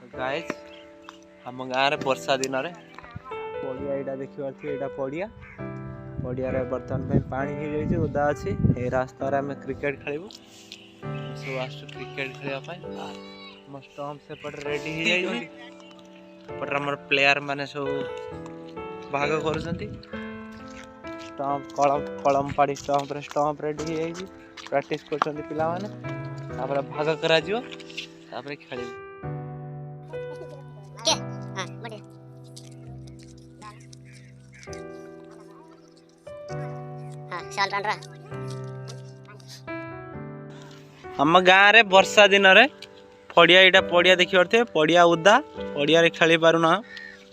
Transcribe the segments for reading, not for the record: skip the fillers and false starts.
Guys हम गाँव वर्षा दिन में पड़िया यहाँ देखिए यहाँ पड़िया पड़िया बर्तमान पानी हो जाए ओदा अच्छी ये रास्ता आम क्रिकेट खेलु सब आस क्रिकेट खेलने स्टम्प सेपटे रेडी हो जापटे आम प्लेयर मैंने सब भाग कर स्टम्प कलम पाड़ी स्टम्प रेडी हो प्रैक्टिस कर पिला भाग करा खेल आम गाँव में वर्षा दिन में पड़िया यहाँ पड़िया देखी पारे पड़िया उदा पड़िया खेली पारुना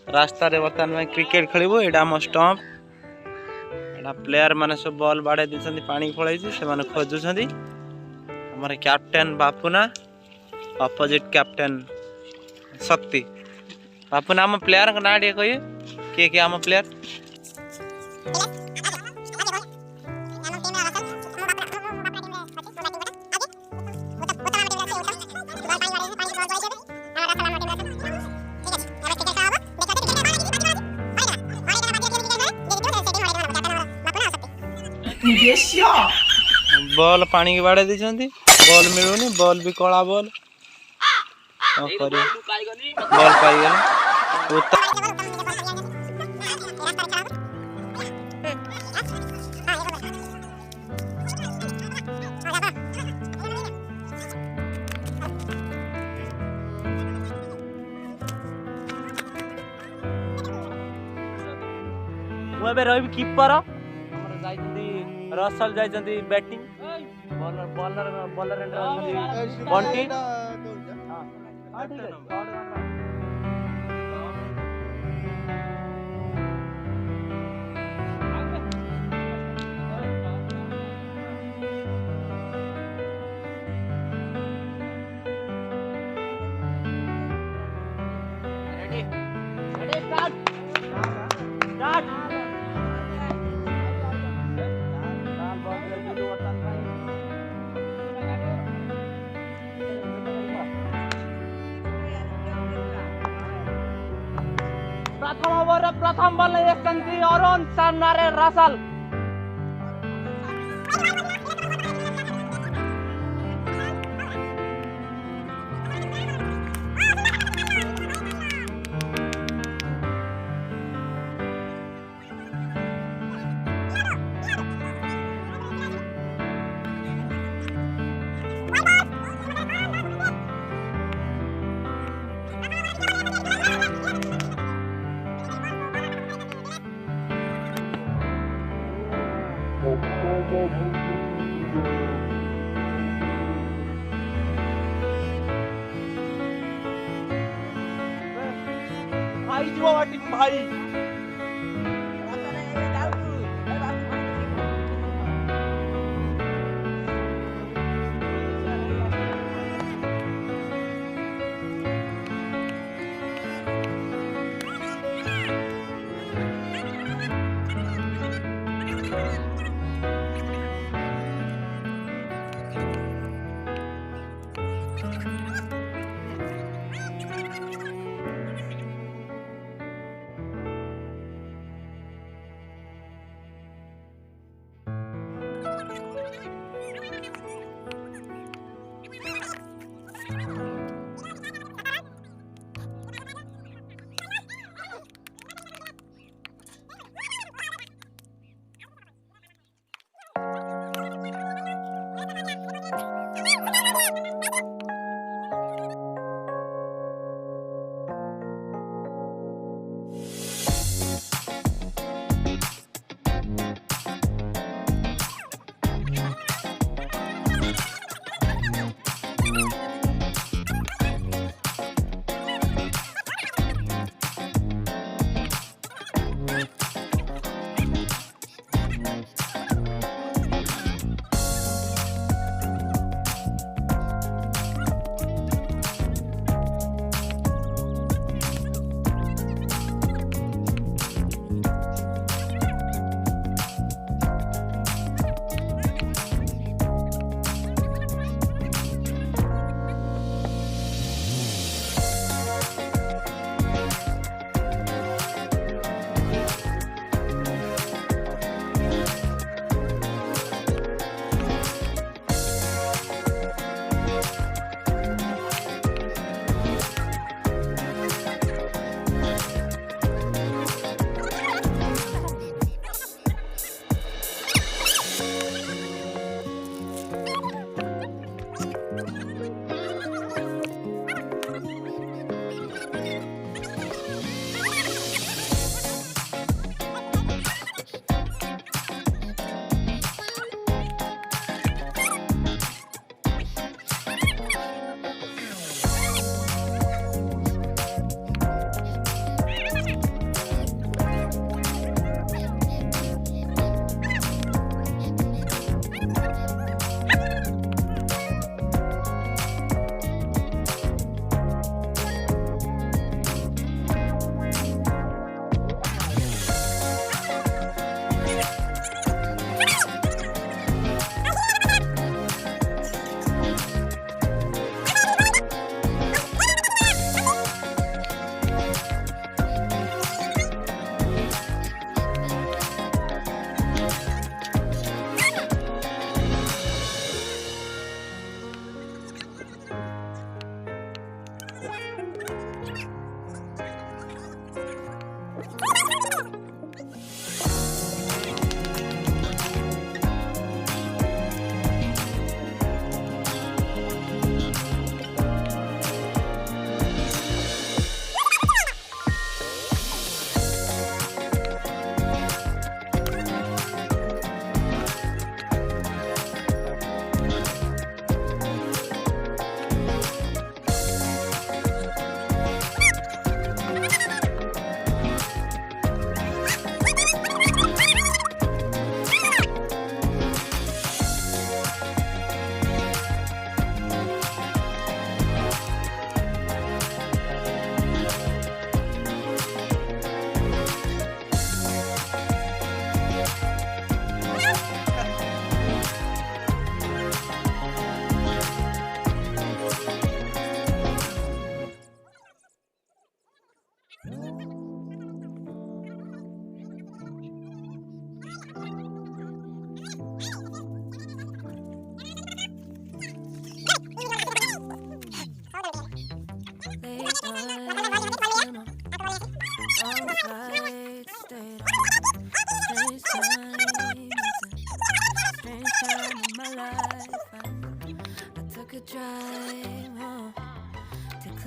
रास्ता बर्तमान क्रिकेट खेलु यहाँ आम स्टम्प यहाँ प्लेयर मैंने सब बॉल बाड़े दी पानी पलैसी से खोजुंट आम कैप्टेन बापुना अपोजिट कैप्टेन शक्ति बापुना आम प्लेयर का ना कहे किए आम प्लेयर बॉल पानी के बाड़े दी बॉल मिलूनी बॉल भी कला बॉल बॉल पाई रही कीपर रसल जाइछन्ती batting bowler bowler bowler Bunty ready ready start start प्रथम ओवर प्रथम बॉल अरुण सामने रसल भाई जो भाई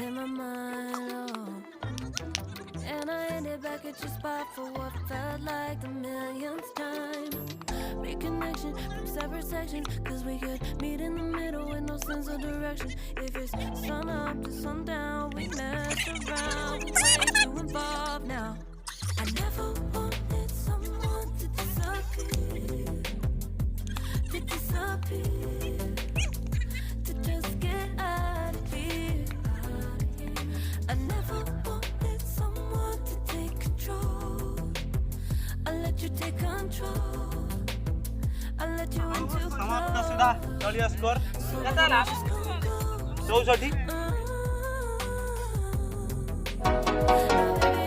clear my mind, oh. And I ended back at your spot for what felt like the millionth time. Reconnection from separate sections, cause we could meet in the middle with no sense of direction. If it's sun up to sundown, we mess around, we way too involved now. I never wanted someone to disappear, to just get out of here. I never wanted someone to take control. I let you take control. I let you into समाप्त सुधा दलीय score केते होला 64